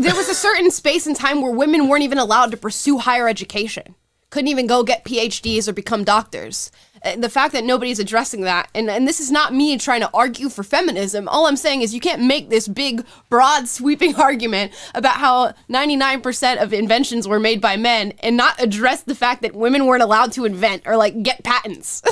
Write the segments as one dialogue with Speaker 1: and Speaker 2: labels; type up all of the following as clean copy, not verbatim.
Speaker 1: there was a certain space and time where women weren't even allowed to pursue higher education. Couldn't even go get PhDs or become doctors. The fact that nobody's addressing that, and this is not me trying to argue for feminism. All I'm saying is you can't make this big, broad, sweeping argument about how 99% of inventions were made by men and not address the fact that women weren't allowed to invent or like get patents.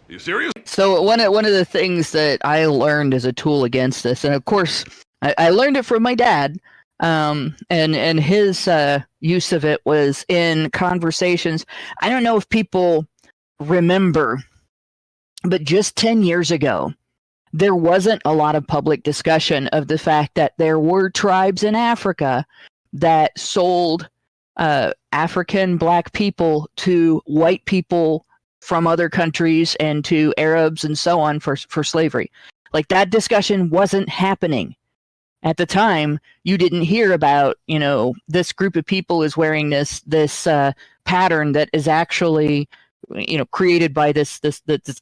Speaker 2: You serious?
Speaker 3: So one of the things that I learned as a tool against this, and of course I learned it from my dad, and his use of it was in conversations. I don't know if people remember, but just 10 years ago, there wasn't a lot of public discussion of the fact that there were tribes in Africa that sold African black people to white people from other countries and to Arabs and so on for slavery. Like, that discussion wasn't happening. At the time, you didn't hear about, this group of people is wearing this pattern that is actually, created by this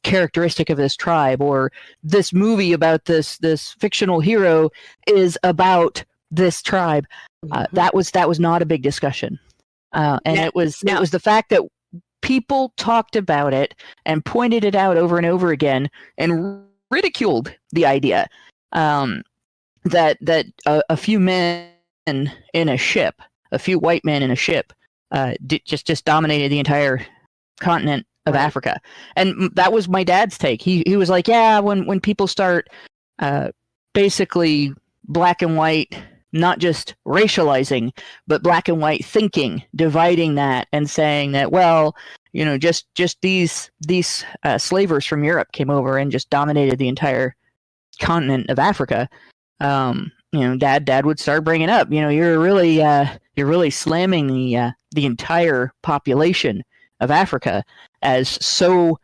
Speaker 3: characteristic of this tribe, or this movie about this fictional hero is about this tribe. That was not a big discussion. It was the fact that people talked about it and pointed it out over and over again and ridiculed the idea that a few men in a ship, a few white men in a ship, just dominated the entire continent of Africa. And that was my dad's take. He was like, yeah, when people start basically black and white, not just racializing, but black and white thinking, dividing that and saying that, well, just these slavers from Europe came over and just dominated the entire continent of Africa. Dad would start bringing up, you're really slamming the entire population of Africa as so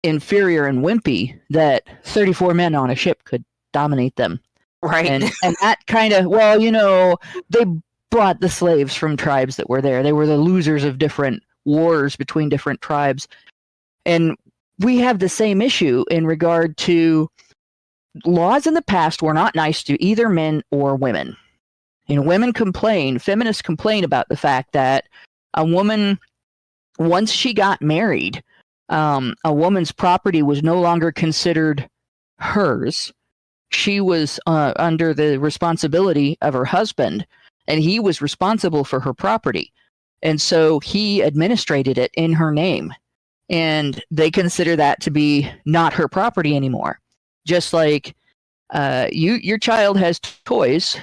Speaker 3: inferior and wimpy that 34 men on a ship could dominate them.
Speaker 4: Right.
Speaker 3: And that kind of, they brought the slaves from tribes that were there. They were the losers of different wars between different tribes. And we have the same issue in regard to laws in the past were not nice to either men or women. Feminists complain about the fact that a woman, once she got married, a woman's property was no longer considered hers. She was under the responsibility of her husband, and he was responsible for her property. And so he administrated it in her name. And they consider that to be not her property anymore. Just like your child has toys,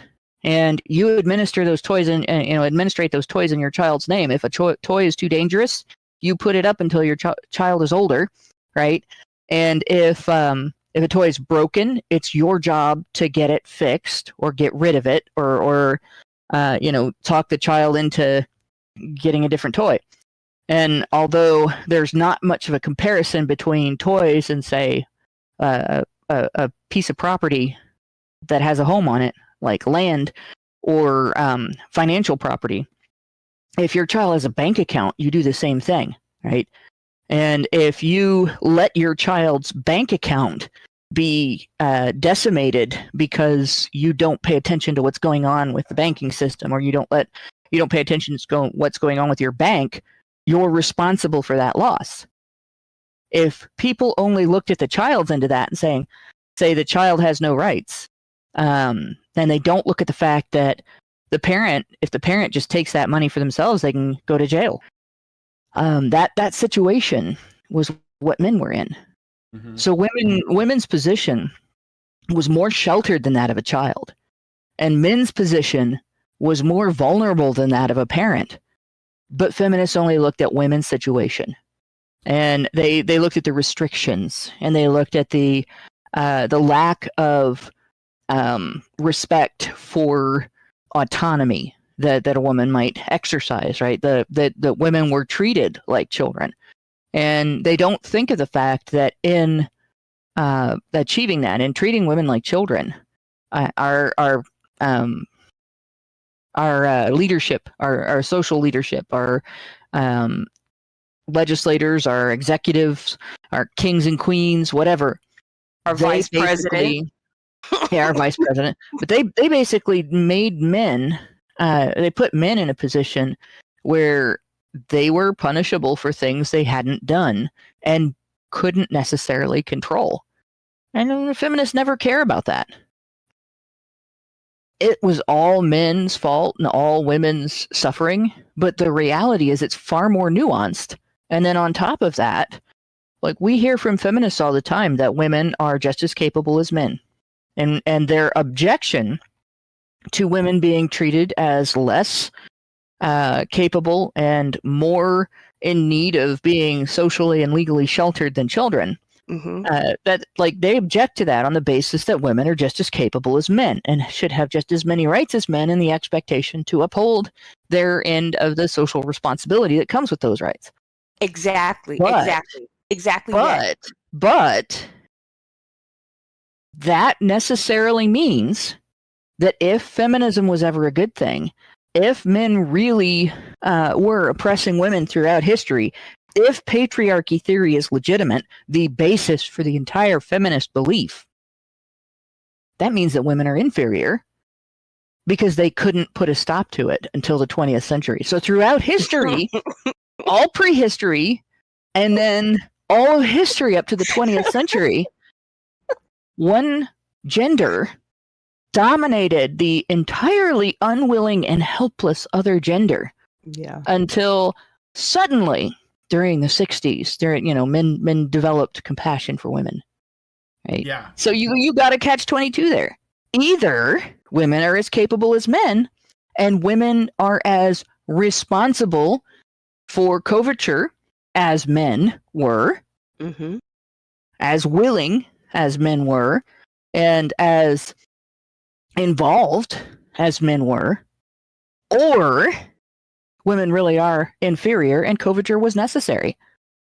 Speaker 3: and you administer those toys and administrate those toys in your child's name. If a toy is too dangerous, you put it up until your child is older, right? And if a toy is broken, it's your job to get it fixed or get rid of it, or talk the child into getting a different toy. And although there's not much of a comparison between toys and, say, a piece of property that has a home on it, like land or financial property, if your child has a bank account, you do the same thing, right? And if you let your child's bank account be decimated because you don't pay attention to what's going on with the banking system, or you don't pay attention to what's going on with your bank, you're responsible for that loss. If people only looked at the child's end of that and say the child has no rights, then they don't look at the fact that if the parent just takes that money for themselves, they can go to jail. That situation was what men were in. Mm-hmm. So women's position was more sheltered than that of a child, and men's position was more vulnerable than that of a parent. But feminists only looked at women's situation, and they looked at the restrictions, and they looked at the lack of respect for autonomy that a woman might exercise, right? That women were treated like children. And they don't think of the fact that in achieving that, in treating women like children, our leadership, our social leadership, our legislators, our executives, our kings and queens, whatever.
Speaker 4: Our vice president.
Speaker 3: Yeah, our vice president. But they basically made men, they put men in a position where they were punishable for things they hadn't done and couldn't necessarily control. And the feminists never care about that. It was all men's fault and all women's suffering, but the reality is it's far more nuanced. And then on top of that, like we hear from feminists all the time that women are just as capable as men. And their objection to women being treated as less capable and more in need of being socially and legally sheltered than children. That like they object to that on the basis that women are just as capable as men and should have just as many rights as men, and the expectation to uphold their end of the social responsibility that comes with those rights.
Speaker 4: Exactly.
Speaker 3: But that necessarily means that if feminism was ever a good thing, if men really were oppressing women throughout history, if patriarchy theory is legitimate, the basis for the entire feminist belief, that means that women are inferior because they couldn't put a stop to it until the 20th century. So throughout history, all prehistory, and then all of history up to the 20th century, one gender dominated the entirely unwilling and helpless other gender.
Speaker 4: Yeah.
Speaker 3: Until suddenly, during the 60s, men developed compassion for women. Right?
Speaker 5: Yeah.
Speaker 3: So you got to catch 22 there. Either women are as capable as men, and women are as responsible for coverture as men were, as willing as men were, and as involved as men were, or women really are inferior and coverture was necessary.